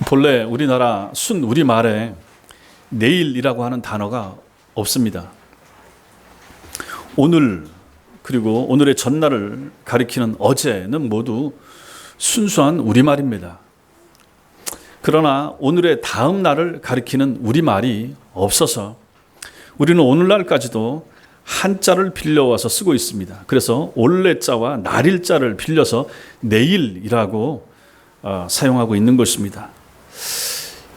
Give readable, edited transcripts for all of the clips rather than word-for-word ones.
본래 우리나라 우리말에 내일이라고 하는 단어가 없습니다. 오늘 그리고 오늘의 전날을 가리키는 어제는 모두 순수한 우리말입니다. 그러나 오늘의 다음 날을 가리키는 우리말이 없어서 우리는 오늘날까지도 한자를 빌려와서 쓰고 있습니다. 그래서 올레자와 날일자를 빌려서 내일이라고 사용하고 있는 것입니다.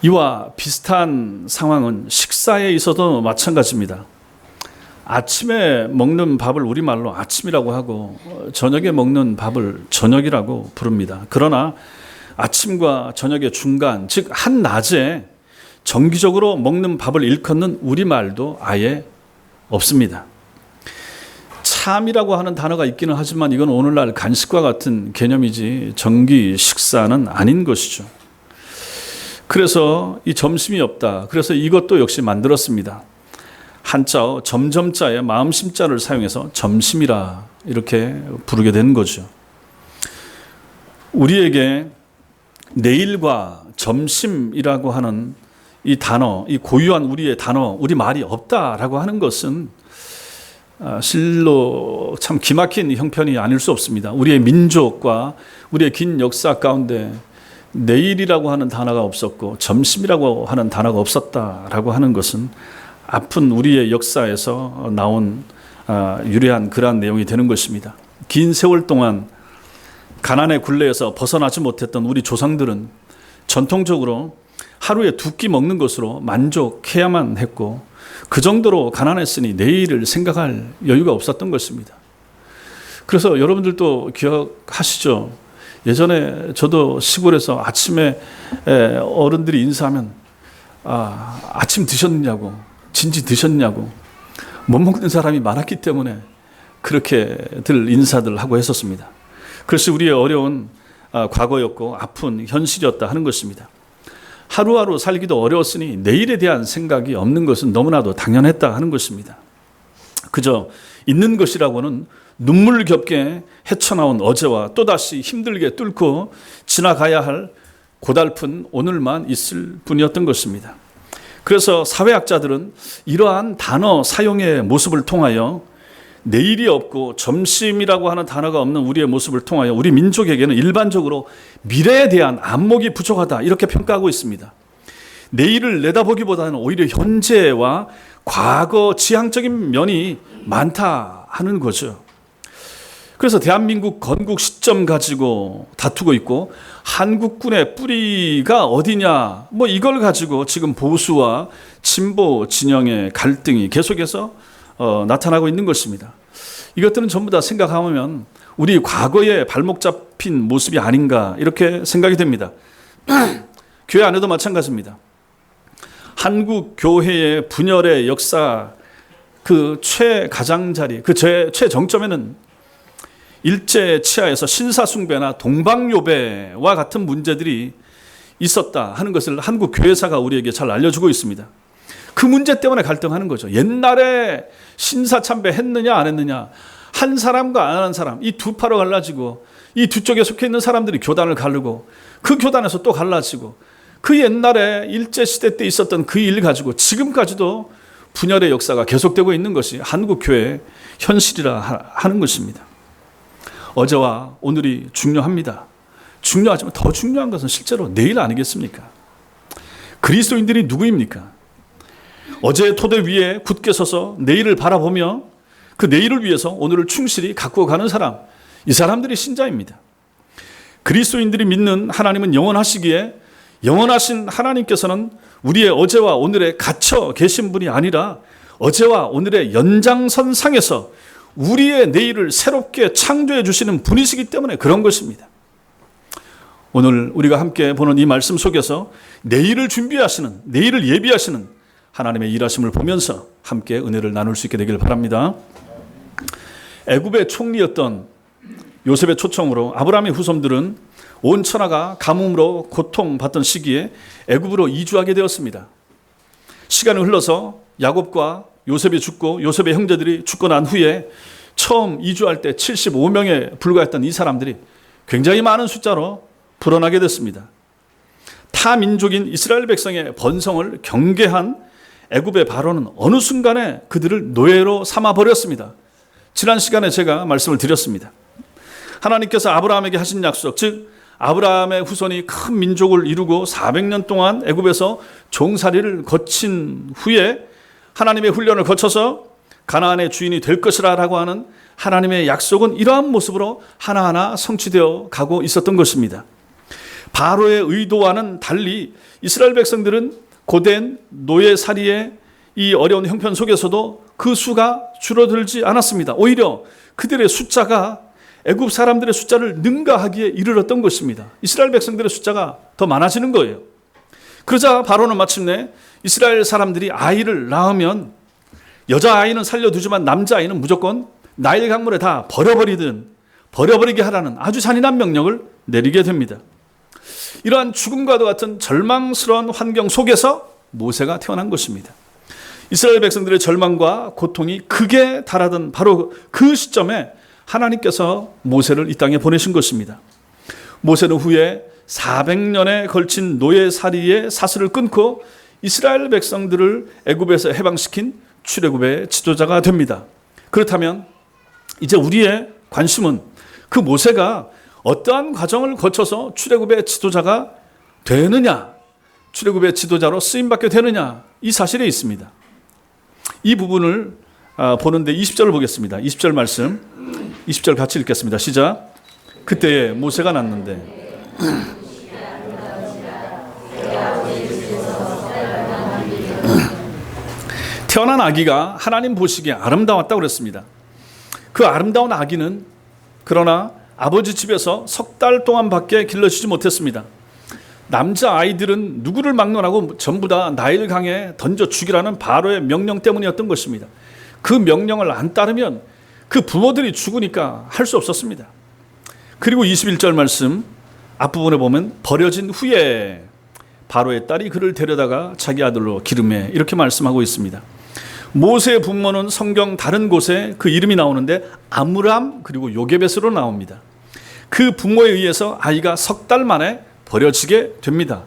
이와 비슷한 상황은 식사에 있어도 마찬가지입니다. 아침에 먹는 밥을 우리말로 아침이라고 하고 저녁에 먹는 밥을 저녁이라고 부릅니다. 그러나 아침과 저녁의 중간, 즉 한낮에 정기적으로 먹는 밥을 일컫는 우리말도 아예 없습니다. 참이라고 하는 단어가 있기는 하지만 이건 오늘날 간식과 같은 개념이지 정기 식사는 아닌 것이죠. 그래서 이 점심이 없다. 그래서 이것도 역시 만들었습니다. 한자어 점점자에 마음심자를 사용해서 점심이라 이렇게 부르게 된 거죠. 우리에게 내일과 점심이라고 하는 이 단어, 이 고유한 우리의 단어, 우리 말이 없다라고 하는 것은 실로 참 기막힌 형편이 아닐 수 없습니다. 우리의 민족과 우리의 긴 역사 가운데 내일이라고 하는 단어가 없었고 점심이라고 하는 단어가 없었다라고 하는 것은 아픈 우리의 역사에서 나온 유래한 그러한 내용이 되는 것입니다. 긴 세월 동안 가난의 굴레에서 벗어나지 못했던 우리 조상들은 전통적으로 하루에 두 끼 먹는 것으로 만족해야만 했고 그 정도로 가난했으니 내일을 생각할 여유가 없었던 것입니다. 그래서 여러분들도 기억하시죠? 예전에 저도 시골에서 아침에 어른들이 인사하면 아침 드셨냐고, 진지 드셨냐고, 못 먹는 사람이 많았기 때문에 그렇게들 인사들 하고 했었습니다. 그것이 우리의 어려운 과거였고 아픈 현실이었다 하는 것입니다. 하루하루 살기도 어려웠으니 내일에 대한 생각이 없는 것은 너무나도 당연했다 하는 것입니다. 그저 있는 것이라고는 눈물겹게 헤쳐나온 어제와 또다시 힘들게 뚫고 지나가야 할 고달픈 오늘만 있을 뿐이었던 것입니다. 그래서 사회학자들은 이러한 단어 사용의 모습을 통하여 내일이 없고 점심이라고 하는 단어가 없는 우리의 모습을 통하여 우리 민족에게는 일반적으로 미래에 대한 안목이 부족하다 이렇게 평가하고 있습니다. 내일을 내다보기보다는 오히려 현재와 과거 지향적인 면이 많다 하는 거죠. 그래서 대한민국 건국 시점 가지고 다투고 있고 한국군의 뿌리가 어디냐 이걸 가지고 지금 보수와 진보 진영의 갈등이 계속해서 나타나고 있는 것입니다. 이것들은 전부 다 생각하면 우리 과거에 발목 잡힌 모습이 아닌가 이렇게 생각이 됩니다. 교회 안에도 마찬가지입니다. 한국 교회의 분열의 역사 그 최가장자리, 그 최정점에는 일제 치하에서 신사숭배나 동방요배와 같은 문제들이 있었다 하는 것을 한국 교회사가 우리에게 잘 알려주고 있습니다. 그 문제 때문에 갈등하는 거죠. 옛날에 신사참배 했느냐 안 했느냐, 한 사람과 안 하는 사람, 이 두 파로 갈라지고 이 두 쪽에 속해 있는 사람들이 교단을 가르고 그 교단에서 또 갈라지고 그 옛날에 일제시대 때 있었던 그 일 가지고 지금까지도 분열의 역사가 계속되고 있는 것이 한국교회의 현실이라 하는 것입니다. 어제와 오늘이 중요합니다. 중요하지만 더 중요한 것은 실제로 내일 아니겠습니까? 그리스도인들이 누구입니까? 어제의 토대 위에 굳게 서서 내일을 바라보며 그 내일을 위해서 오늘을 충실히 가꾸어 가는 사람, 이 사람들이 신자입니다. 그리스도인들이 믿는 하나님은 영원하시기에 영원하신 하나님께서는 우리의 어제와 오늘에 갇혀 계신 분이 아니라 어제와 오늘의 연장선상에서 우리의 내일을 새롭게 창조해 주시는 분이시기 때문에 그런 것입니다. 오늘 우리가 함께 보는 이 말씀 속에서 내일을 준비하시는, 내일을 예비하시는 하나님의 일하심을 보면서 함께 은혜를 나눌 수 있게 되길 바랍니다. 애굽의 총리였던 요셉의 초청으로 아브라함의 후손들은 온 천하가 가뭄으로 고통받던 시기에 애굽으로 이주하게 되었습니다. 시간이 흘러서 야곱과 요셉이 죽고 요셉의 형제들이 죽고 난 후에 처음 이주할 때 75명에 불과했던 이 사람들이 굉장히 많은 숫자로 불어나게 됐습니다. 타 민족인 이스라엘 백성의 번성을 경계한 애굽의 바로는 어느 순간에 그들을 노예로 삼아 버렸습니다. 지난 시간에 제가 말씀을 드렸습니다. 하나님께서 아브라함에게 하신 약속, 즉 아브라함의 후손이 큰 민족을 이루고 400년 동안 애굽에서 종살이를 거친 후에 하나님의 훈련을 거쳐서 가나안의 주인이 될 것이라고 하는 하나님의 약속은 이러한 모습으로 하나하나 성취되어 가고 있었던 것입니다. 바로의 의도와는 달리 이스라엘 백성들은 고된 노예살이의 이 어려운 형편 속에서도 그 수가 줄어들지 않았습니다. 오히려 그들의 숫자가 애굽 사람들의 숫자를 능가하기에 이르렀던 것입니다. 이스라엘 백성들의 숫자가 더 많아지는 거예요. 그러자 바로는 마침내 이스라엘 사람들이 아이를 낳으면 여자아이는 살려두지만 남자아이는 무조건 나일 강물에 다 버려버리게 하라는 아주 잔인한 명령을 내리게 됩니다. 이러한 죽음과도 같은 절망스러운 환경 속에서 모세가 태어난 것입니다. 이스라엘 백성들의 절망과 고통이 극에 달하던 바로 그 시점에 하나님께서 모세를 이 땅에 보내신 것입니다. 모세는 후에 400년에 걸친 노예살이의 사슬을 끊고 이스라엘 백성들을 애굽에서 해방시킨 출애굽의 지도자가 됩니다. 그렇다면 이제 우리의 관심은 그 모세가 어떠한 과정을 거쳐서 출애굽의 지도자가 되느냐, 출애굽의 지도자로 쓰임받게 되느냐, 이 사실에 있습니다. 이 부분을 보는데 20절을 보겠습니다. 20절 말씀, 20절 같이 읽겠습니다. 시작. 그때에 모세가 낳는데 태어난 아기가 하나님 보시기에 아름다웠다고 그랬습니다. 그 아름다운 아기는 그러나 아버지 집에서 석 달 동안밖에 길러지지 못했습니다. 남자 아이들은 누구를 막론하고 전부 다 나일강에 던져 죽이라는 바로의 명령 때문이었던 것입니다. 그 명령을 안 따르면 그 부모들이 죽으니까 할 수 없었습니다. 그리고 21절 말씀 앞부분에 보면 버려진 후에 바로의 딸이 그를 데려다가 자기 아들로 기름해, 이렇게 말씀하고 있습니다. 모세의 부모는 성경 다른 곳에 그 이름이 나오는데 아므람 그리고 요게벳으로 나옵니다. 그 부모에 의해서 아이가 석 달 만에 버려지게 됩니다.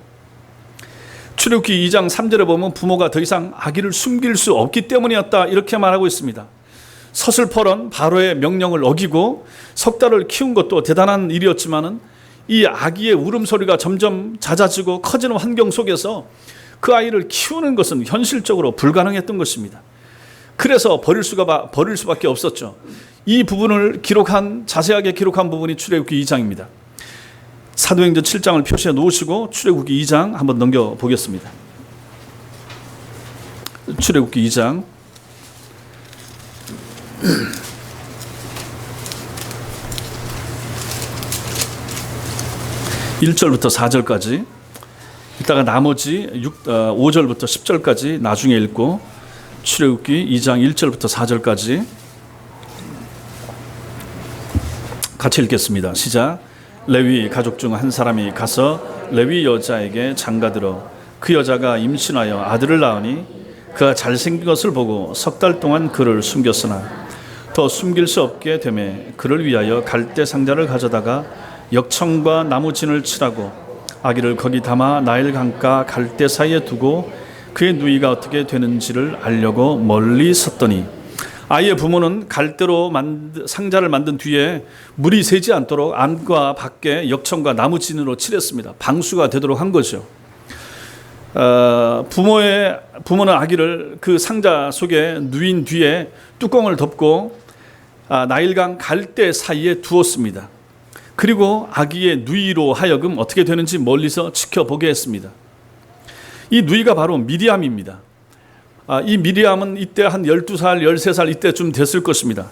출애굽기 2장 3절에 보면 부모가 더 이상 아기를 숨길 수 없기 때문이었다, 이렇게 말하고 있습니다. 서슬퍼런 바로의 명령을 어기고 석 달을 키운 것도 대단한 일이었지만은 이 아기의 울음소리가 점점 잦아지고 커지는 환경 속에서 그 아이를 키우는 것은 현실적으로 불가능했던 것입니다. 그래서 버릴 수밖에 없었죠. 이 부분을 자세하게 기록한 부분이 출애굽기 2장입니다. 사도행전 7장을 표시해 놓으시고 출애굽기 2장 한번 넘겨 보겠습니다. 출애굽기 2장 1절부터 4절까지, 이따가 나머지 5절부터 10절까지 나중에 읽고 출애굽기 2장 1절부터 4절까지 같이 읽겠습니다. 시작. 레위 가족 중 한 사람이 가서 레위 여자에게 장가들어 그 여자가 임신하여 아들을 낳으니 그가 잘생긴 것을 보고 석 달 동안 그를 숨겼으나 더 숨길 수 없게 되매 그를 위하여 갈대 상자를 가져다가 역청과 나무진을 칠하고 아기를 거기 담아 나일 강가 갈대 사이에 두고 그의 누이가 어떻게 되는지를 알려고 멀리 섰더니 아이의 부모는 갈대로 상자를 만든 뒤에 물이 새지 않도록 안과 밖에 역청과 나무진으로 칠했습니다. 방수가 되도록 한 거죠. 부모는 아기를 그 상자 속에 누인 뒤에 뚜껑을 덮고 나일강 갈대 사이에 두었습니다. 그리고 아기의 누이로 하여금 어떻게 되는지 멀리서 지켜보게 했습니다. 이 누이가 바로 미리암입니다. 이 미리암은 이때 한 12살, 13살 이때쯤 됐을 것입니다.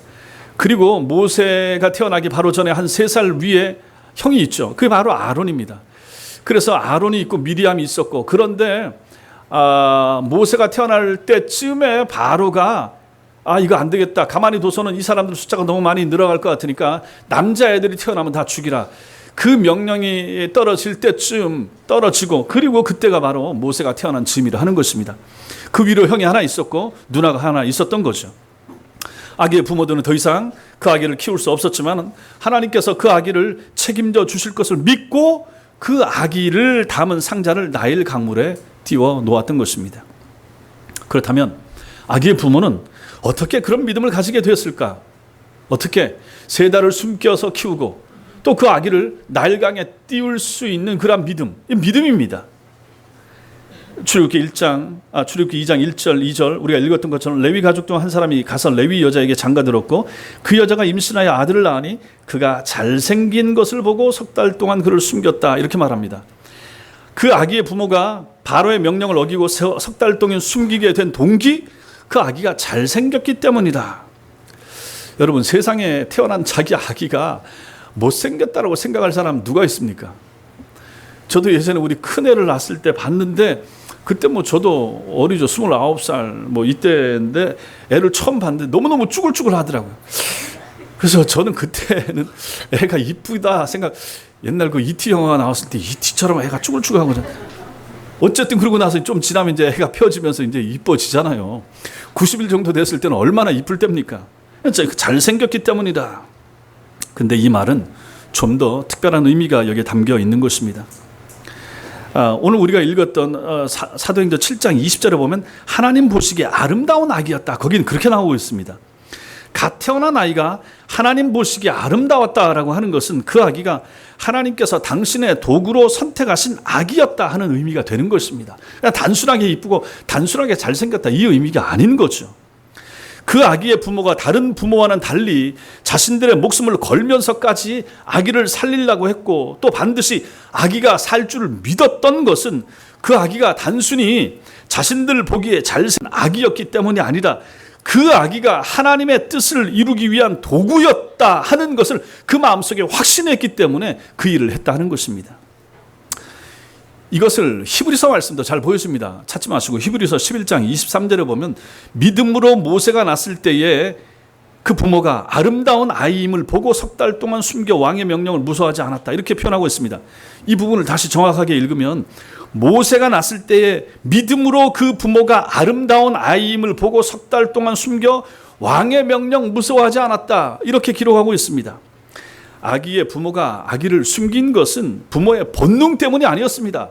그리고 모세가 태어나기 바로 전에 한 3살 위에 형이 있죠. 그게 바로 아론입니다. 그래서 아론이 있고 미리암이 있었고, 그런데 모세가 태어날 때쯤에 바로가 이거 안 되겠다, 가만히 둬서는 이 사람들 숫자가 너무 많이 늘어갈 것 같으니까 남자애들이 태어나면 다 죽이라, 그 명령이 떨어질 때쯤 떨어지고, 그리고 그때가 바로 모세가 태어난 즈음이라 하는 것입니다. 그 위로 형이 하나 있었고 누나가 하나 있었던 거죠. 아기의 부모들은 더 이상 그 아기를 키울 수 없었지만 하나님께서 그 아기를 책임져 주실 것을 믿고 그 아기를 담은 상자를 나일 강물에 띄워 놓았던 것입니다. 그렇다면 아기의 부모는 어떻게 그런 믿음을 가지게 되었을까? 어떻게 3달을 숨겨서 키우고 또 그 아기를 나일강에 띄울 수 있는 그런 믿음, 이 믿음입니다. 출애굽기 2장 1절 2절 우리가 읽었던 것처럼 레위 가족 중 한 사람이 가서 레위 여자에게 장가들었고 그 여자가 임신하여 아들을 낳으니 그가 잘생긴 것을 보고 3달 동안 그를 숨겼다, 이렇게 말합니다. 그 아기의 부모가 바로의 명령을 어기고 3달 동안 숨기게 된 동기, 그 아기가 잘생겼기 때문이다. 여러분, 세상에 태어난 자기 아기가 못생겼다라고 생각할 사람 누가 있습니까? 저도 예전에 우리 큰애를 낳았을 때 봤는데, 그때 뭐 저도 어리죠. 29살 뭐 이때인데 애를 처음 봤는데 너무너무 쭈글쭈글 하더라고요. 그래서 저는 그때는 애가 이쁘다 생각, 옛날 그 E.T. 영화가 나왔을 때 E.T.처럼 애가 쭈글쭈글 하거든. 어쨌든 그러고 나서 좀 지나면 이제 애가 펴지면서 이제 이뻐지잖아요. 90일 정도 됐을 때는 얼마나 이쁠 때입니까? 잘생겼기 때문이다. 근데 이 말은 좀 더 특별한 의미가 여기에 담겨 있는 것입니다. 오늘 우리가 읽었던 사도행전 7장 20절에 보면 하나님 보시기에 아름다운 아기였다. 거기는 그렇게 나오고 있습니다. 갓 태어난 아이가 하나님 보시기에 아름다웠다라고 하는 것은 그 아기가 하나님께서 당신의 도구로 선택하신 아기였다 하는 의미가 되는 것입니다. 그냥 단순하게 이쁘고 단순하게 잘생겼다, 이 의미가 아닌 거죠. 그 아기의 부모가 다른 부모와는 달리 자신들의 목숨을 걸면서까지 아기를 살리려고 했고, 또 반드시 아기가 살 줄을 믿었던 것은 그 아기가 단순히 자신들 보기에 잘생긴 아기였기 때문이 아니라 그 아기가 하나님의 뜻을 이루기 위한 도구였다 하는 것을 그 마음속에 확신했기 때문에 그 일을 했다 하는 것입니다. 이것을 히브리서 말씀도 잘 보여줍니다. 찾지 마시고 히브리서 11장 23절에 보면 믿음으로 모세가 났을 때에 그 부모가 아름다운 아이임을 보고 3달 동안 숨겨 왕의 명령을 무서워하지 않았다, 이렇게 표현하고 있습니다. 이 부분을 다시 정확하게 읽으면 모세가 났을 때에 믿음으로 그 부모가 아름다운 아이임을 보고 3달 동안 숨겨 왕의 명령 무서워하지 않았다, 이렇게 기록하고 있습니다. 아기의 부모가 아기를 숨긴 것은 부모의 본능 때문이 아니었습니다.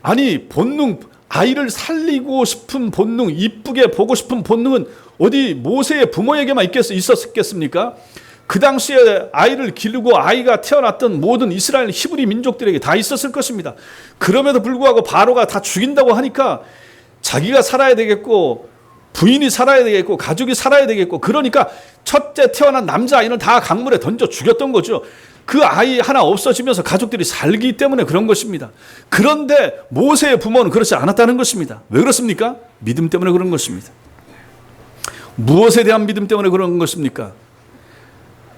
아니, 본능, 아이를 살리고 싶은 본능, 이쁘게 보고 싶은 본능은 어디 모세의 부모에게만 있었겠습니까? 그 당시에 아이를 기르고 아이가 태어났던 모든 이스라엘 히브리 민족들에게 다 있었을 것입니다. 그럼에도 불구하고 바로가 다 죽인다고 하니까 자기가 살아야 되겠고 부인이 살아야 되겠고 가족이 살아야 되겠고, 그러니까 첫째 태어난 남자아이는 다 강물에 던져 죽였던 거죠. 그 아이 하나 없어지면서 가족들이 살기 때문에 그런 것입니다. 그런데 모세의 부모는 그렇지 않았다는 것입니다. 왜 그렇습니까? 믿음 때문에 그런 것입니다. 무엇에 대한 믿음 때문에 그런 것입니까?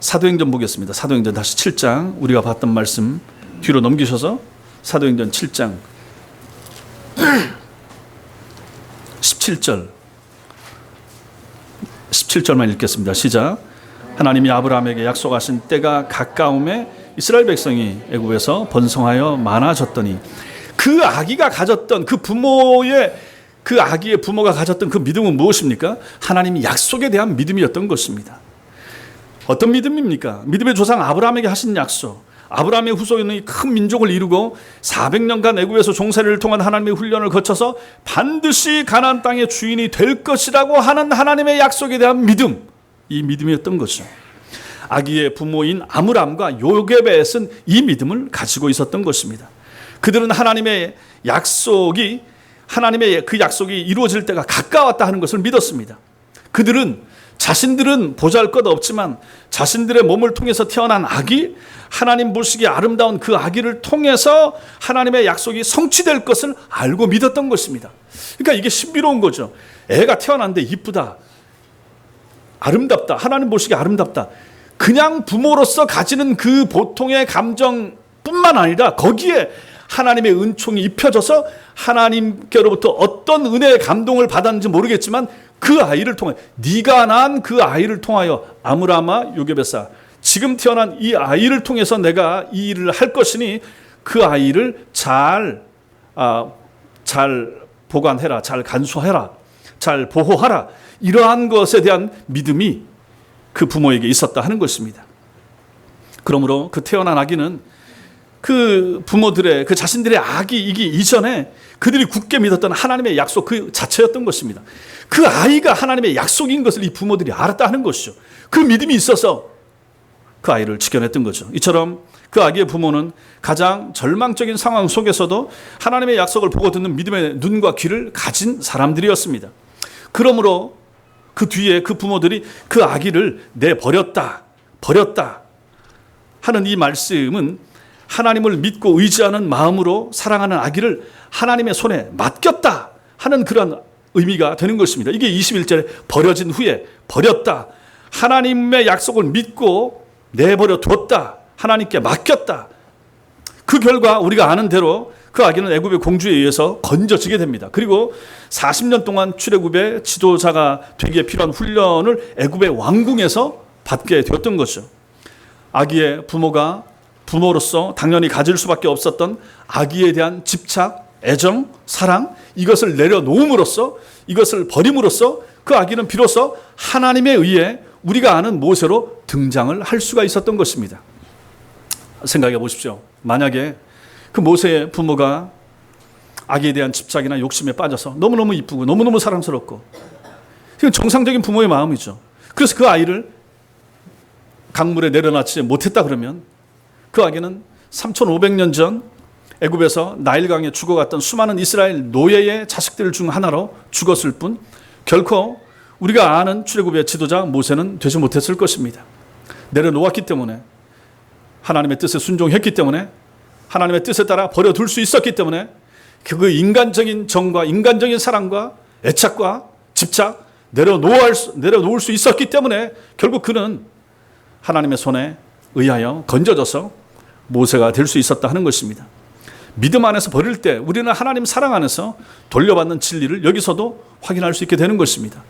사도행전 보겠습니다. 사도행전 다시 7장, 우리가 봤던 말씀 뒤로 넘기셔서 사도행전 7장 17절만 읽겠습니다. 시작. 하나님이 아브라함에게 약속하신 때가 가까움에 이스라엘 백성이 애굽에서 번성하여 많아졌더니, 그 아기가 가졌던 그 부모의, 그 아기의 부모가 가졌던 그 믿음은 무엇입니까? 하나님이 약속에 대한 믿음이었던 것입니다. 어떤 믿음입니까? 믿음의 조상 아브라함에게 하신 약속, 아브라함의 후손이 큰 민족을 이루고 400년간 애굽에서 종살이를 통한 하나님의 훈련을 거쳐서 반드시 가나안 땅의 주인이 될 것이라고 하는 하나님의 약속에 대한 믿음, 이 믿음이었던 거죠. 아기의 부모인 아므람과 요게벳은 이 믿음을 가지고 있었던 것입니다. 그들은 하나님의 그 약속이 이루어질 때가 가까웠다 하는 것을 믿었습니다. 자신들은 보잘것없지만 자신들의 몸을 통해서 태어난 아기, 하나님 보시기에 아름다운 그 아기를 통해서 하나님의 약속이 성취될 것을 알고 믿었던 것입니다. 그러니까 이게 신비로운 거죠. 애가 태어났는데 이쁘다, 아름답다, 하나님 보시기에 아름답다. 그냥 부모로서 가지는 그 보통의 감정뿐만 아니라 거기에 하나님의 은총이 입혀져서 하나님께로부터 어떤 은혜의 감동을 받았는지 모르겠지만 그 아이를 통해, 네가 낳은 그 아이를 통하여 아므람아 요게벳아, 지금 태어난 이 아이를 통해서 내가 이 일을 할 것이니 그 아이를 잘 보관해라, 잘 간수해라, 잘 보호하라. 이러한 것에 대한 믿음이 그 부모에게 있었다 하는 것입니다. 그러므로 그 태어난 아기는 그 부모들의 그 자신들의 악이 이기 이전에 그들이 굳게 믿었던 하나님의 약속 그 자체였던 것입니다. 그 아이가 하나님의 약속인 것을 이 부모들이 알았다 하는 것이죠. 그 믿음이 있어서 그 아이를 지켜냈던 거죠. 이처럼 그 아기의 부모는 가장 절망적인 상황 속에서도 하나님의 약속을 보고 듣는 믿음의 눈과 귀를 가진 사람들이었습니다. 그러므로 그 뒤에 그 부모들이 그 아기를 내버렸다, 버렸다 하는 이 말씀은 하나님을 믿고 의지하는 마음으로 사랑하는 아기를 하나님의 손에 맡겼다 하는 그런 의미가 되는 것입니다. 이게 21절에 버려진 후에 버렸다. 하나님의 약속을 믿고 내버려 뒀다. 하나님께 맡겼다. 그 결과 우리가 아는 대로 그 아기는 애굽의 공주에 의해서 건져지게 됩니다. 그리고 40년 동안 출애굽의 지도자가 되기에 필요한 훈련을 애굽의 왕궁에서 받게 되었던 거죠. 아기의 부모가 부모로서 당연히 가질 수밖에 없었던 아기에 대한 집착, 애정, 사랑 이것을 내려놓음으로써 이것을 버림으로써 그 아기는 비로소 하나님에 의해 우리가 아는 모세로 등장을 할 수가 있었던 것입니다. 생각해 보십시오. 만약에 그 모세의 부모가 아기에 대한 집착이나 욕심에 빠져서 너무너무 이쁘고 너무너무 사랑스럽고 이건 정상적인 부모의 마음이죠. 그래서 그 아이를 강물에 내려놓지 못했다 그러면 그 아기는 3,500년 전 애굽에서 나일강에 죽어갔던 수많은 이스라엘 노예의 자식들 중 하나로 죽었을 뿐 결코 우리가 아는 출애굽의 지도자 모세는 되지 못했을 것입니다. 내려놓았기 때문에 하나님의 뜻에 순종했기 때문에 하나님의 뜻에 따라 버려둘 수 있었기 때문에 그 인간적인 정과 인간적인 사랑과 애착과 집착 내려놓을 수 있었기 때문에 결국 그는 하나님의 손에 의하여 건져져서 모세가 될 수 있었다 하는 것입니다. 믿음 안에서 버릴 때 우리는 하나님 사랑 안에서 돌려받는 진리를 여기서도 확인할 수 있게 되는 것입니다.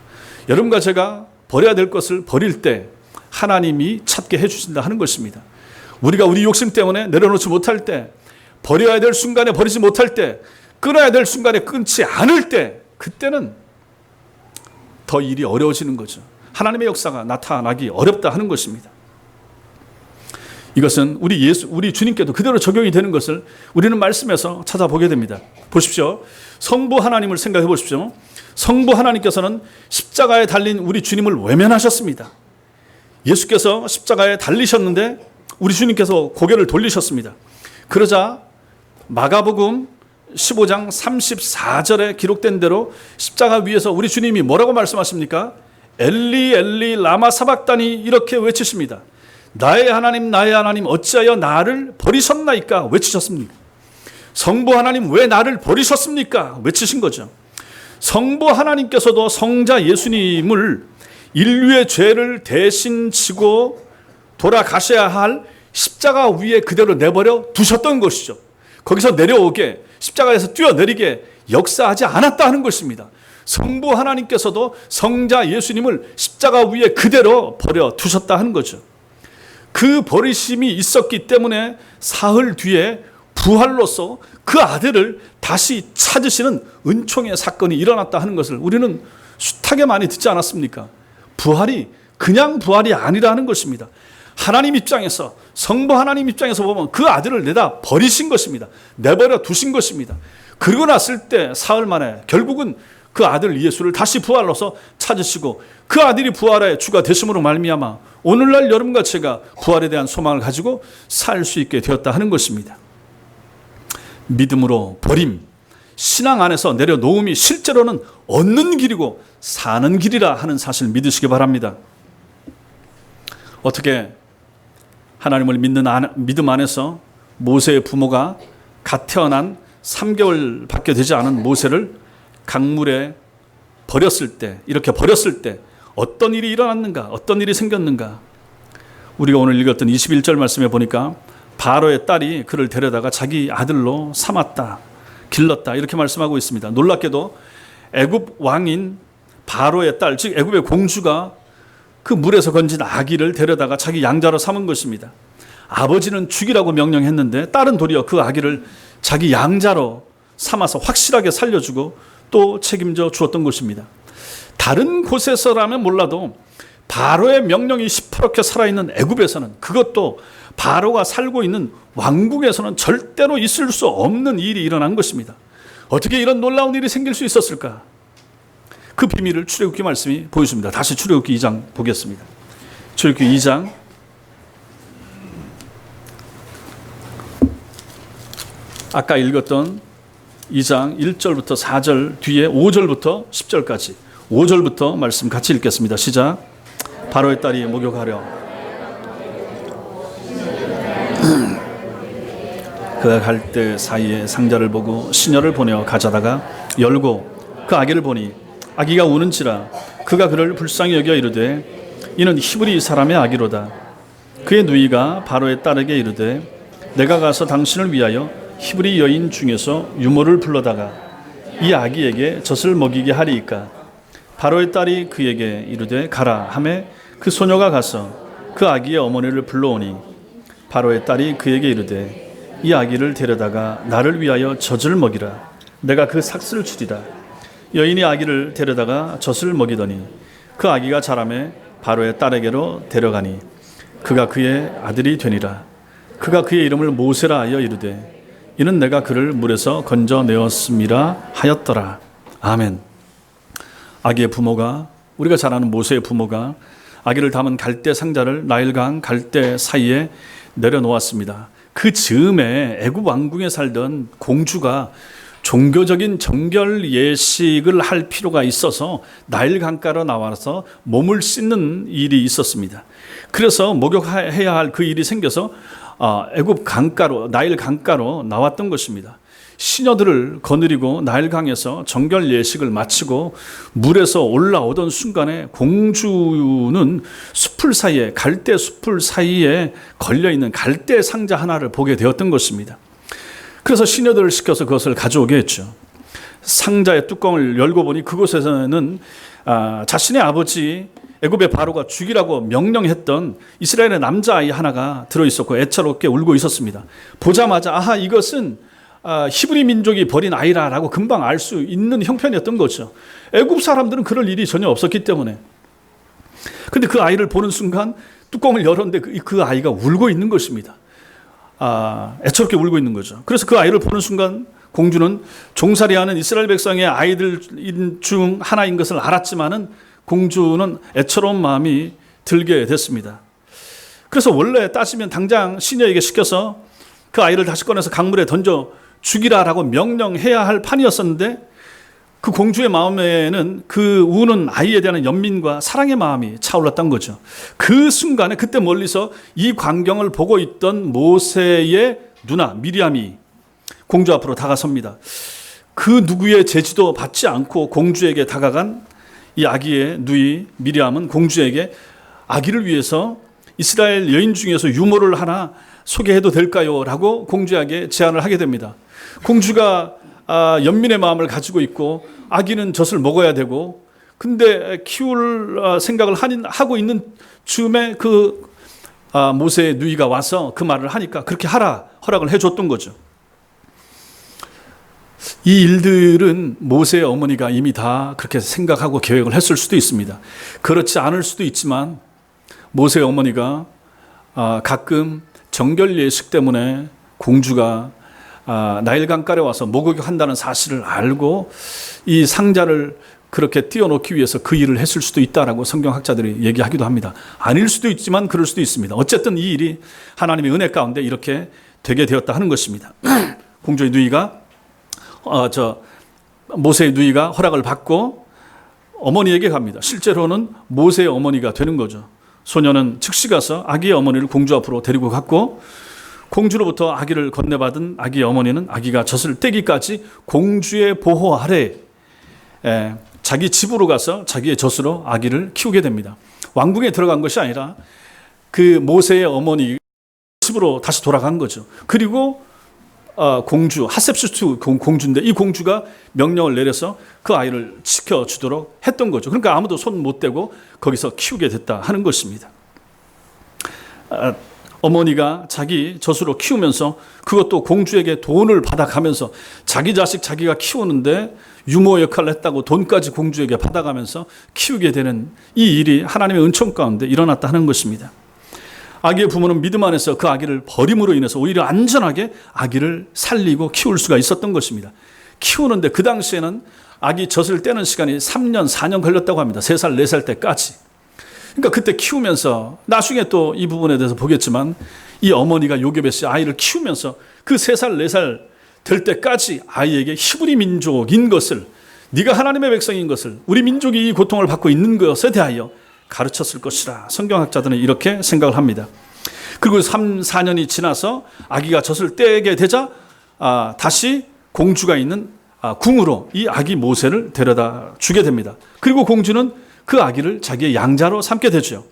여러분과 제가 버려야 될 것을 버릴 때 하나님이 찾게 해주신다 하는 것입니다. 우리가 우리 욕심 때문에 내려놓지 못할 때, 버려야 될 순간에 버리지 못할 때, 끊어야 될 순간에 끊지 않을 때, 그때는 더 일이 어려워지는 거죠. 하나님의 역사가 나타나기 어렵다 하는 것입니다. 이것은 우리 주님께도 그대로 적용이 되는 것을 우리는 말씀에서 찾아보게 됩니다. 보십시오. 성부 하나님을 생각해 보십시오. 성부 하나님께서는 십자가에 달린 우리 주님을 외면하셨습니다. 예수께서 십자가에 달리셨는데 우리 주님께서 고개를 돌리셨습니다. 그러자 마가복음 15장 34절에 기록된 대로 십자가 위에서 우리 주님이 뭐라고 말씀하십니까? 엘리 엘리 라마 사박다니 이렇게 외치십니다. 나의 하나님 어찌하여 나를 버리셨나이까 외치셨습니까? 성부 하나님 왜 나를 버리셨습니까? 외치신 거죠. 성부 하나님께서도 성자 예수님을 인류의 죄를 대신 지고 돌아가셔야 할 십자가 위에 그대로 내버려 두셨던 것이죠. 거기서 내려오게 십자가에서 뛰어내리게 역사하지 않았다 하는 것입니다. 성부 하나님께서도 성자 예수님을 십자가 위에 그대로 버려 두셨다 하는 거죠. 그 버리심이 있었기 때문에 사흘 뒤에 부활로서 그 아들을 다시 찾으시는 은총의 사건이 일어났다 하는 것을 우리는 숱하게 많이 듣지 않았습니까? 부활이 그냥 부활이 아니라는 것입니다. 하나님 입장에서, 성부 하나님 입장에서 보면 그 아들을 내다 버리신 것입니다. 내버려 두신 것입니다. 그러고 났을 때 사흘 만에 결국은 그 아들 예수를 다시 부활로서 찾으시고 그 아들이 부활의 주가 되심으로 말미암아 오늘날 여러분과 제가 부활에 대한 소망을 가지고 살 수 있게 되었다 하는 것입니다. 믿음으로 버림, 신앙 안에서 내려놓음이 실제로는 얻는 길이고 사는 길이라 하는 사실을 믿으시기 바랍니다. 어떻게 하나님을 믿는 믿음 안에서 모세의 부모가 갓 태어난 3개월밖에 되지 않은 모세를 강물에 버렸을 때, 이렇게 버렸을 때 어떤 일이 일어났는가, 어떤 일이 생겼는가. 우리가 오늘 읽었던 21절 말씀에 보니까 바로의 딸이 그를 데려다가 자기 아들로 삼았다, 길렀다 이렇게 말씀하고 있습니다. 놀랍게도 애굽 왕인 바로의 딸, 즉 애굽의 공주가 그 물에서 건진 아기를 데려다가 자기 양자로 삼은 것입니다. 아버지는 죽이라고 명령했는데 딸은 도리어 그 아기를 자기 양자로 삼아서 확실하게 살려주고 또 책임져 주었던 것입니다. 다른 곳에서라면 몰라도 바로의 명령이 시퍼렇게 살아있는 애굽에서는, 그것도 바로가 살고 있는 왕국에서는 절대로 있을 수 없는 일이 일어난 것입니다. 어떻게 이런 놀라운 일이 생길 수 있었을까? 그 비밀을 출애굽기 말씀이 보여줍니다. 다시 출애굽기 2장 보겠습니다. 출애굽기 2장 아까 읽었던 2장 1절부터 4절 뒤에 5절부터 10절까지 5절부터 말씀 같이 읽겠습니다. 시작. 바로의 딸이 목욕하려 그가 갈대 사이에 상자를 보고 시녀를 보내어 가져다가 열고 그 아기를 보니 아기가 우는지라 그가 그를 불쌍히 여겨 이르되 이는 히브리 사람의 아기로다. 그의 누이가 바로의 딸에게 이르되 내가 가서 당신을 위하여 히브리 여인 중에서 유모를 불러다가 이 아기에게 젖을 먹이게 하리이까. 바로의 딸이 그에게 이르되 가라 하매 그 소녀가 가서 그 아기의 어머니를 불러오니 바로의 딸이 그에게 이르되 이 아기를 데려다가 나를 위하여 젖을 먹이라. 내가 그 삭슬을 주리라. 여인이 아기를 데려다가 젖을 먹이더니 그 아기가 자라매 바로의 딸에게로 데려가니 그가 그의 아들이 되니라. 그가 그의 이름을 모세라 하여 이르되 이는 내가 그를 물에서 건져내었음이라 하였더라. 아멘. 아기의 부모가, 우리가 잘 아는 모세의 부모가 아기를 담은 갈대 상자를 나일강 갈대 사이에 내려놓았습니다. 그 즈음에 애굽 왕궁에 살던 공주가 종교적인 정결 예식을 할 필요가 있어서 나일 강가로 나와서 몸을 씻는 일이 있었습니다. 그래서 목욕해야 할 그 일이 생겨서 애굽 강가로, 나일 강가로 나왔던 것입니다. 시녀들을 거느리고 나일 강에서 정결 예식을 마치고 물에서 올라오던 순간에 공주는 숲을 사이에, 갈대 숲을 사이에 걸려있는 갈대 상자 하나를 보게 되었던 것입니다. 그래서 시녀들을 시켜서 그것을 가져오게 했죠. 상자의 뚜껑을 열고 보니 그곳에서는 자신의 아버지 애굽의 바로가 죽이라고 명령했던 이스라엘의 남자아이 하나가 들어있었고 애처롭게 울고 있었습니다. 보자마자 아하, 이것은 히브리 민족이 버린 아이라라고 금방 알 수 있는 형편이었던 거죠. 애굽 사람들은 그럴 일이 전혀 없었기 때문에. 근데 그 아이를 보는 순간 뚜껑을 열었는데 그 아이가 울고 있는 것입니다. 애처롭게 울고 있는 거죠. 그래서 그 아이를 보는 순간 공주는 종살이하는 이스라엘 백성의 아이들 중 하나인 것을 알았지만은 공주는 애처로운 마음이 들게 됐습니다. 그래서 원래 따지면 당장 시녀에게 시켜서 그 아이를 다시 꺼내서 강물에 던져 죽이라라고 명령해야 할 판이었었는데 그 공주의 마음에는 그 우는 아이에 대한 연민과 사랑의 마음이 차올랐던 거죠. 그 순간에 그때 멀리서 이 광경을 보고 있던 모세의 누나 미리암이 공주 앞으로 다가섭니다. 그 누구의 제지도 받지 않고 공주에게 다가간 이 아기의 누이 미리암은 공주에게 아기를 위해서 이스라엘 여인 중에서 유모를 하나 소개해도 될까요? 라고 공주에게 제안을 하게 됩니다. 공주가 연민의 마음을 가지고 있고 아기는 젖을 먹어야 되고 근데 키울 생각을 하고 있는 즈음에 그 모세의 누이가 와서 그 말을 하니까 그렇게 하라 허락을 해줬던 거죠. 이 일들은 모세의 어머니가 이미 다 그렇게 생각하고 계획을 했을 수도 있습니다. 그렇지 않을 수도 있지만 모세의 어머니가 가끔 정결 예식 때문에 공주가 나일 강가에 와서 목욕한다는 사실을 알고 이 상자를 그렇게 띄워놓기 위해서 그 일을 했을 수도 있다라고 성경학자들이 얘기하기도 합니다. 아닐 수도 있지만 그럴 수도 있습니다. 어쨌든 이 일이 하나님의 은혜 가운데 이렇게 되게 되었다 하는 것입니다. 공주의 누이가 모세의 누이가 허락을 받고 어머니에게 갑니다. 실제로는 모세의 어머니가 되는 거죠. 소녀는 즉시 가서 아기의 어머니를 공주 앞으로 데리고 갔고 공주로부터 아기를 건네받은 아기의 어머니는 아기가 젖을 떼기까지 공주의 보호 아래 자기 집으로 가서 자기의 젖으로 아기를 키우게 됩니다. 왕궁에 들어간 것이 아니라 그 모세의 어머니 집으로 다시 돌아간 거죠. 그리고 공주 하셉슈트 공주인데 이 공주가 명령을 내려서 그 아이를 지켜주도록 했던 거죠. 그러니까 아무도 손 못 대고 거기서 키우게 됐다 하는 것입니다. 어머니가 자기 젖으로 키우면서 그것도 공주에게 돈을 받아가면서 자기 자식 자기가 키우는데 유모 역할을 했다고 돈까지 공주에게 받아가면서 키우게 되는 이 일이 하나님의 은총 가운데 일어났다 하는 것입니다. 아기의 부모는 믿음 안에서 그 아기를 버림으로 인해서 오히려 안전하게 아기를 살리고 키울 수가 있었던 것입니다. 키우는데 그 당시에는 아기 젖을 떼는 시간이 3년, 4년 걸렸다고 합니다. 3살, 4살 때까지. 그러니까 그때 키우면서 나중에 또 이 부분에 대해서 보겠지만 이 어머니가 요게벳이 아이를 키우면서 그 3살, 4살 될 때까지 아이에게 히브리 민족인 것을, 네가 하나님의 백성인 것을, 우리 민족이 이 고통을 받고 있는 것에 대하여 가르쳤을 것이라 성경학자들은 이렇게 생각을 합니다. 그리고 3, 4년이 지나서 아기가 젖을 떼게 되자 다시 공주가 있는 궁으로 이 아기 모세를 데려다 주게 됩니다. 그리고 공주는 그 아기를 자기의 양자로 삼게 되죠.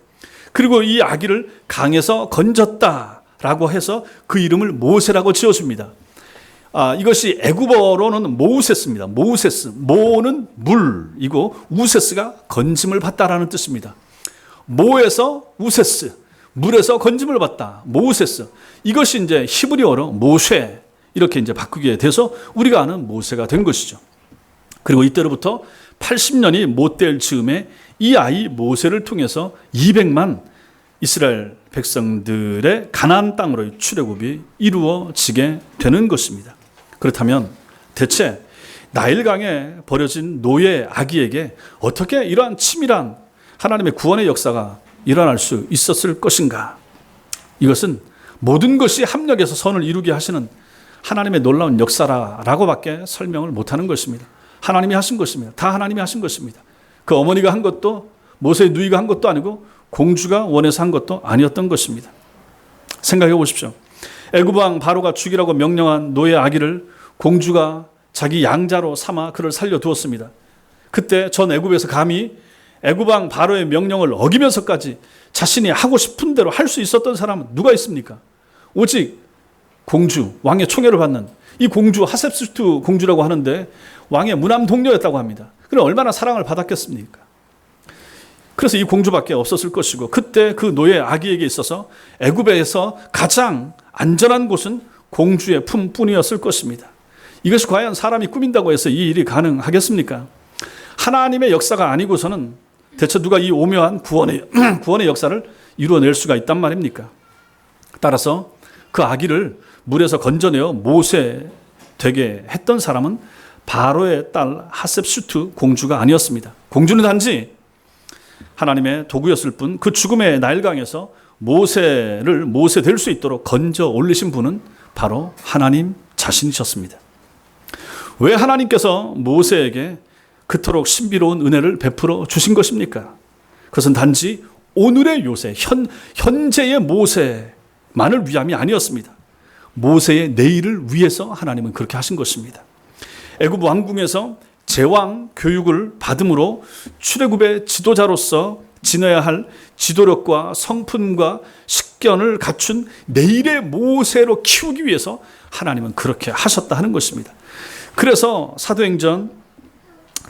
그리고 이 아기를 강에서 건졌다라고 해서 그 이름을 모세라고 지어줍니다. 이것이 애굽어로는 모우세스입니다. 모우세스. 모는 물이고 우세스가 건짐을 받다라는 뜻입니다. 모에서 우세스, 물에서 건짐을 받다. 모우세스. 이것이 이제 히브리어로 모쉐 이렇게 이제 바꾸게 돼서 우리가 아는 모세가 된 것이죠. 그리고 이때로부터 80년이 못될 즈음에 이 아이 모세를 통해서 200만 이스라엘 백성들의 가나안 땅으로의 출애굽이 이루어지게 되는 것입니다. 그렇다면 대체 나일강에 버려진 노예 아기에게 어떻게 이러한 치밀한 하나님의 구원의 역사가 일어날 수 있었을 것인가? 이것은 모든 것이 합력해서 선을 이루게 하시는 하나님의 놀라운 역사라고밖에 설명을 못하는 것입니다. 하나님이 하신 것입니다. 다 하나님이 하신 것입니다. 그 어머니가 한 것도 모세의 누이가 한 것도 아니고 공주가 원해서 한 것도 아니었던 것입니다. 생각해 보십시오. 애굽 왕 바로가 죽이라고 명령한 노예 아기를 공주가 자기 양자로 삼아 그를 살려두었습니다. 그때 전 애굽에서 감히 애굽 왕 바로의 명령을 어기면서까지 자신이 하고 싶은 대로 할 수 있었던 사람은 누가 있습니까? 오직 공주, 왕의 총애를 받는 이 공주 하셉수트 공주라고 하는데 왕의 무남 동료였다고 합니다. 그럼 얼마나 사랑을 받았겠습니까? 그래서 이 공주밖에 없었을 것이고 그때 그 노예 아기에게 있어서 애굽에서 가장 안전한 곳은 공주의 품뿐이었을 것입니다. 이것이 과연 사람이 꾸민다고 해서 이 일이 가능하겠습니까? 하나님의 역사가 아니고서는 대체 누가 이 오묘한 구원의 역사를 이루어낼 수가 있단 말입니까? 따라서 그 아기를 물에서 건져내어 모세 되게 했던 사람은 바로의 딸 하셉슈트 공주가 아니었습니다. 공주는 단지 하나님의 도구였을 뿐 그 죽음의 나일강에서 모세를 모세 될 수 있도록 건져 올리신 분은 바로 하나님 자신이셨습니다. 왜 하나님께서 모세에게 그토록 신비로운 은혜를 베풀어 주신 것입니까? 그것은 단지 오늘의 요새, 현재의 모세만을 위함이 아니었습니다. 모세의 내일을 위해서 하나님은 그렇게 하신 것입니다. 애굽 왕궁에서 제왕 교육을 받음으로 출애굽의 지도자로서 지녀야 할 지도력과 성품과 식견을 갖춘 내일의 모세로 키우기 위해서 하나님은 그렇게 하셨다 하는 것입니다. 그래서 사도행전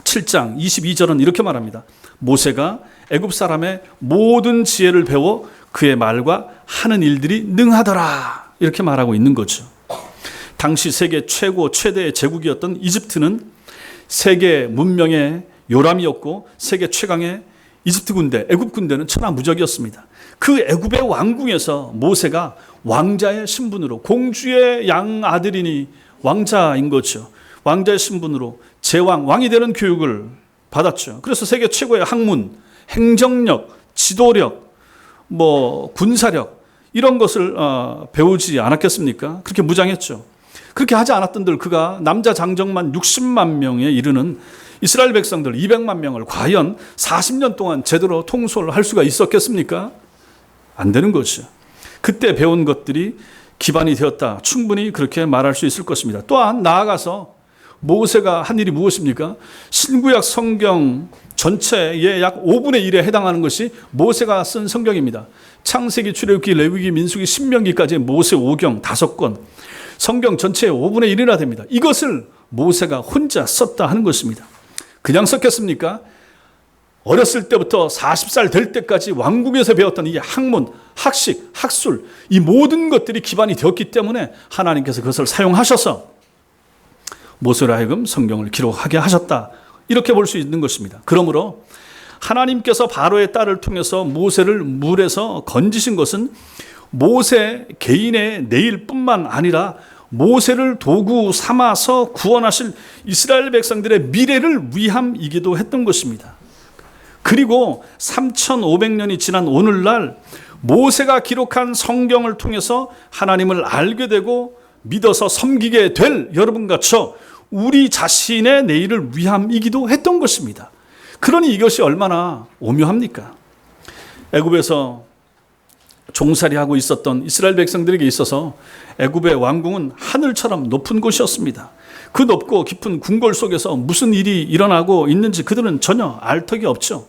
7장 22절은 이렇게 말합니다. 모세가 애굽 사람의 모든 지혜를 배워 그의 말과 하는 일들이 능하더라 이렇게 말하고 있는 거죠. 당시 세계 최대의 제국이었던 이집트는 세계 문명의 요람이었고 세계 최강의 이집트 군대, 애굽 군대는 천하무적이었습니다. 그 애굽의 왕궁에서 모세가 왕자의 신분으로 공주의 양 아들이니 왕자인 거죠. 왕자의 신분으로 제왕, 왕이 되는 교육을 받았죠. 그래서 세계 최고의 학문, 행정력, 지도력, 군사력 이런 것을 배우지 않았겠습니까? 그렇게 무장했죠. 그렇게 하지 않았던들 그가 남자 장정만 60만 명에 이르는 이스라엘 백성들 200만 명을 과연 40년 동안 제대로 통솔할 수가 있었겠습니까? 안 되는 거죠. 그때 배운 것들이 기반이 되었다. 충분히 그렇게 말할 수 있을 것입니다. 또한 나아가서 모세가 한 일이 무엇입니까? 신구약 성경 전체의 약 5분의 1에 해당하는 것이 모세가 쓴 성경입니다. 창세기, 출애굽기, 레위기, 민수기, 신명기까지 모세 5경 5권 성경 전체의 5분의 1이나 됩니다. 이것을 모세가 혼자 썼다 하는 것입니다. 그냥 썼겠습니까? 어렸을 때부터 40살 될 때까지 왕궁에서 배웠던 이 학문, 학식, 학술 이 모든 것들이 기반이 되었기 때문에 하나님께서 그것을 사용하셔서 모세로 하여금 성경을 기록하게 하셨다. 이렇게 볼 수 있는 것입니다. 그러므로 하나님께서 바로의 딸을 통해서 모세를 물에서 건지신 것은 모세 개인의 내일뿐만 아니라 모세를 도구 삼아서 구원하실 이스라엘 백성들의 미래를 위함이기도 했던 것입니다. 그리고 3,500년이 지난 오늘날 모세가 기록한 성경을 통해서 하나님을 알게 되고 믿어서 섬기게 될 여러분과 저 우리 자신의 내일을 위함이기도 했던 것입니다. 그러니 이것이 얼마나 오묘합니까? 애굽에서 종살이하고 있었던 이스라엘 백성들에게 있어서 애굽의 왕궁은 하늘처럼 높은 곳이었습니다. 그 높고 깊은 궁궐 속에서 무슨 일이 일어나고 있는지 그들은 전혀 알 턱이 없죠.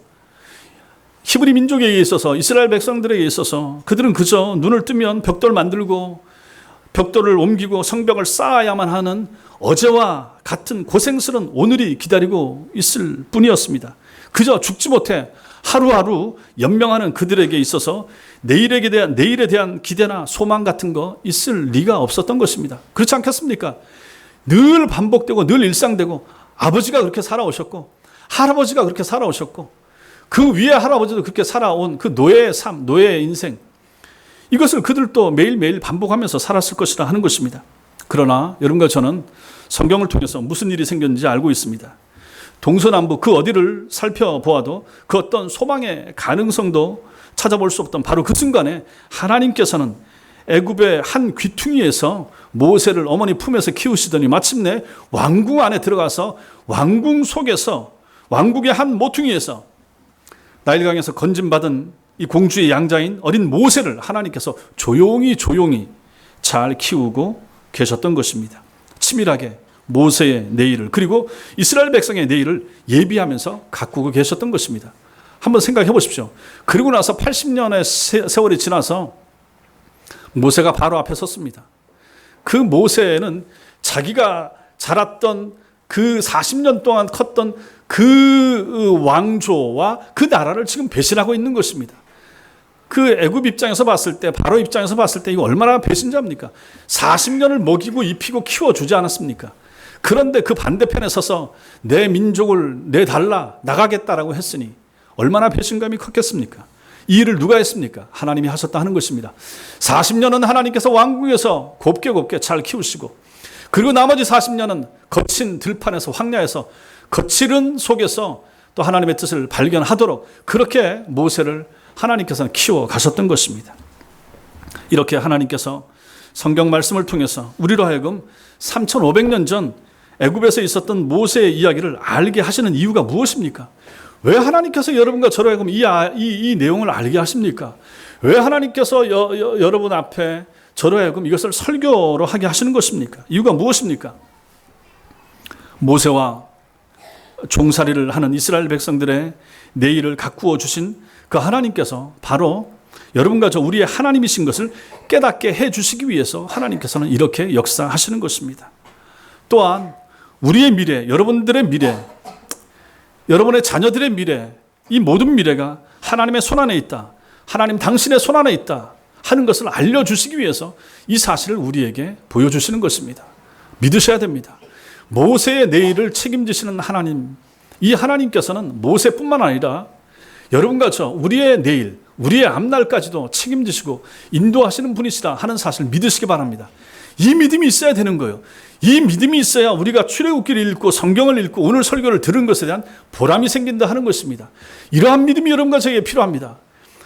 히브리 민족에게 있어서 이스라엘 백성들에게 있어서 그들은 그저 눈을 뜨면 벽돌 만들고 벽돌을 옮기고 성벽을 쌓아야만 하는 어제와 같은 고생스러운 오늘이 기다리고 있을 뿐이었습니다. 그저 죽지 못해 하루하루 연명하는 그들에게 있어서 내일에 대한 기대나 소망 같은 거 있을 리가 없었던 것입니다. 그렇지 않겠습니까? 늘 반복되고 늘 일상되고 아버지가 그렇게 살아오셨고 할아버지가 그렇게 살아오셨고 그 위에 할아버지도 그렇게 살아온 그 노예의 삶, 노예의 인생, 이것을 그들도 매일매일 반복하면서 살았을 것이라 하는 것입니다. 그러나 여러분과 저는 성경을 통해서 무슨 일이 생겼는지 알고 있습니다. 동서남북 그 어디를 살펴보아도 그 어떤 소망의 가능성도 찾아볼 수 없던 바로 그 순간에 하나님께서는 애굽의 한 귀퉁이에서 모세를 어머니 품에서 키우시더니 마침내 왕궁 안에 들어가서 왕궁 속에서 왕국의 한 모퉁이에서 나일강에서 건진받은 이 공주의 양자인 어린 모세를 하나님께서 조용히 잘 키우고 계셨던 것입니다. 치밀하게 모세의 내일을 그리고 이스라엘 백성의 내일을 예비하면서 가꾸고 계셨던 것입니다. 한번 생각해 보십시오. 그리고 나서 80년의 세월이 지나서 모세가 바로 앞에 섰습니다. 그 모세는 자기가 자랐던 그 40년 동안 컸던 그 왕조와 그 나라를 지금 배신하고 있는 것입니다. 그 애굽 입장에서 봤을 때, 바로 입장에서 봤을 때 이거 얼마나 배신자입니까? 40년을 먹이고 입히고 키워주지 않았습니까? 그런데 그 반대편에 서서 내 민족을 내달라 나가겠다라고 했으니 얼마나 배신감이 컸겠습니까? 이 일을 누가 했습니까? 하나님이 하셨다 하는 것입니다. 40년은 하나님께서 왕궁에서 곱게 잘 키우시고 그리고 나머지 40년은 거친 들판에서 황야에서 거칠은 속에서 또 하나님의 뜻을 발견하도록 그렇게 모세를 하나님께서는 키워 가셨던 것입니다. 이렇게 하나님께서 성경 말씀을 통해서 우리로 하여금 3,500년 전 애굽에서 있었던 모세의 이야기를 알게 하시는 이유가 무엇입니까? 왜 하나님께서 여러분과 저로 하여금 이 내용을 알게 하십니까? 왜 하나님께서 여러분 앞에 저로 하여금 이것을 설교로 하게 하시는 것입니까? 이유가 무엇입니까? 모세와 종살이를 하는 이스라엘 백성들의 내일을 가꾸어 주신 그 하나님께서 바로 여러분과 저 우리의 하나님이신 것을 깨닫게 해 주시기 위해서 하나님께서는 이렇게 역사하시는 것입니다. 또한 우리의 미래, 여러분들의 미래, 여러분의 자녀들의 미래, 이 모든 미래가 하나님의 손안에 있다, 하나님 당신의 손안에 있다 하는 것을 알려주시기 위해서 이 사실을 우리에게 보여주시는 것입니다. 믿으셔야 됩니다. 모세의 내일을 책임지시는 하나님, 이 하나님께서는 모세뿐만 아니라 여러분과 저 우리의 내일, 우리의 앞날까지도 책임지시고 인도하시는 분이시다 하는 사실을 믿으시기 바랍니다. 이 믿음이 있어야 되는 거예요. 이 믿음이 있어야 우리가 출애굽기를 읽고 성경을 읽고 오늘 설교를 들은 것에 대한 보람이 생긴다 하는 것입니다. 이러한 믿음이 여러분과 저에게 필요합니다.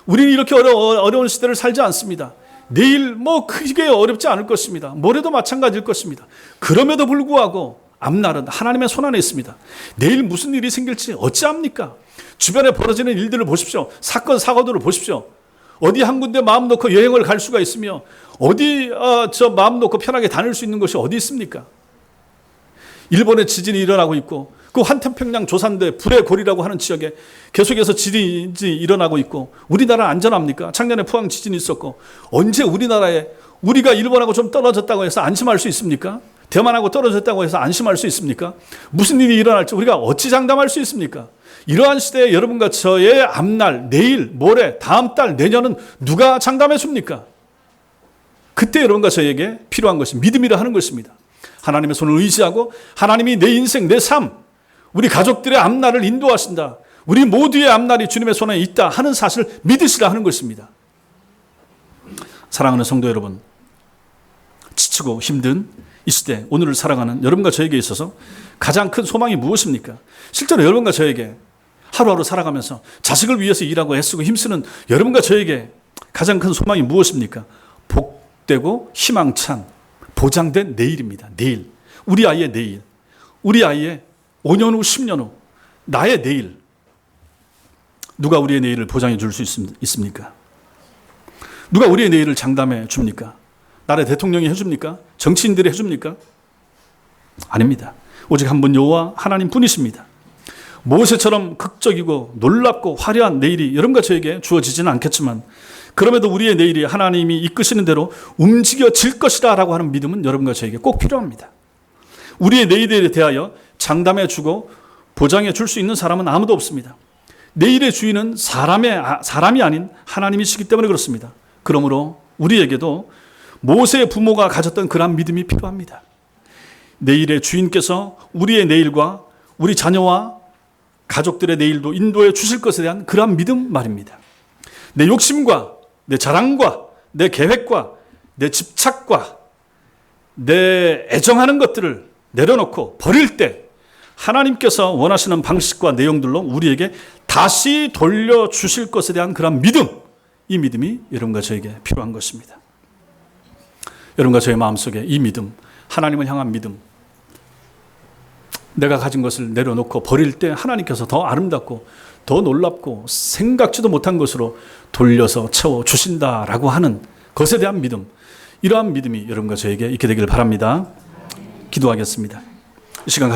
우리는 이렇게 어려운 시대를 살지 않습니다. 내일 크게 어렵지 않을 것입니다. 모레도 마찬가지일 것입니다. 그럼에도 불구하고 앞날은 하나님의 손안에 있습니다. 내일 무슨 일이 생길지 어찌합니까? 주변에 벌어지는 일들을 보십시오. 사건 사고들을 보십시오. 어디 한 군데 마음 놓고 여행을 갈 수가 있으며 어디 저 마음 놓고 편하게 다닐 수 있는 곳이 어디 있습니까? 일본에 지진이 일어나고 있고 그 환태평양 조산대 불의 고리라고 하는 지역에 계속해서 지진이 일어나고 있고 우리나라 안전합니까? 작년에 포항 지진이 있었고 언제 우리나라에 우리가 일본하고 좀 떨어졌다고 해서 안심할 수 있습니까? 대만하고 떨어졌다고 해서 안심할 수 있습니까? 무슨 일이 일어날지 우리가 어찌 장담할 수 있습니까? 이러한 시대에 여러분과 저의 앞날, 내일, 모레, 다음 달, 내년은 누가 장담해 줍니까? 그때 여러분과 저에게 필요한 것이 믿음이라 하는 것입니다. 하나님의 손을 의지하고 하나님이 내 인생, 내 삶, 우리 가족들의 앞날을 인도하신다. 우리 모두의 앞날이 주님의 손에 있다 하는 사실을 믿으시라 하는 것입니다. 사랑하는 성도 여러분, 지치고 힘든 이 시대, 오늘을 살아가는 여러분과 저에게 있어서 가장 큰 소망이 무엇입니까? 실제로 여러분과 저에게 하루하루 살아가면서 자식을 위해서 일하고 애쓰고 힘쓰는 여러분과 저에게 가장 큰 소망이 무엇입니까? 복되고 희망찬 보장된 내일입니다. 내일. 우리 아이의 내일. 우리 아이의 5년 후, 10년 후, 나의 내일. 누가 우리의 내일을 보장해 줄 수 있습니까? 누가 우리의 내일을 장담해 줍니까? 나라의 대통령이 해줍니까? 정치인들이 해줍니까? 아닙니다. 오직 한 분 여호와 하나님 뿐이십니다. 모세처럼 극적이고 놀랍고 화려한 내일이 여러분과 저에게 주어지지는 않겠지만 그럼에도 우리의 내일이 하나님이 이끄시는 대로 움직여질 것이다 라고 하는 믿음은 여러분과 저에게 꼭 필요합니다. 우리의 내일에 대하여 장담해 주고 보장해 줄 수 있는 사람은 아무도 없습니다. 내일의 주인은 사람이 아닌 하나님이시기 때문에 그렇습니다. 그러므로 우리에게도 모세의 부모가 가졌던 그러한 믿음이 필요합니다. 내일의 주인께서 우리의 내일과 우리 자녀와 가족들의 내일도 인도해 주실 것에 대한 그러한 믿음 말입니다. 내 욕심과 내 자랑과 내 계획과 내 집착과 내 애정하는 것들을 내려놓고 버릴 때 하나님께서 원하시는 방식과 내용들로 우리에게 다시 돌려주실 것에 대한 그런 믿음, 이 믿음이 여러분과 저에게 필요한 것입니다. 여러분과 저의 마음속에 이 믿음, 하나님을 향한 믿음, 내가 가진 것을 내려놓고 버릴 때 하나님께서 더 아름답고 더 놀랍고 생각지도 못한 것으로 돌려서 채워주신다라고 하는 것에 대한 믿음, 이러한 믿음이 여러분과 저에게 있게 되기를 바랍니다. 기도하겠습니다. 이 시간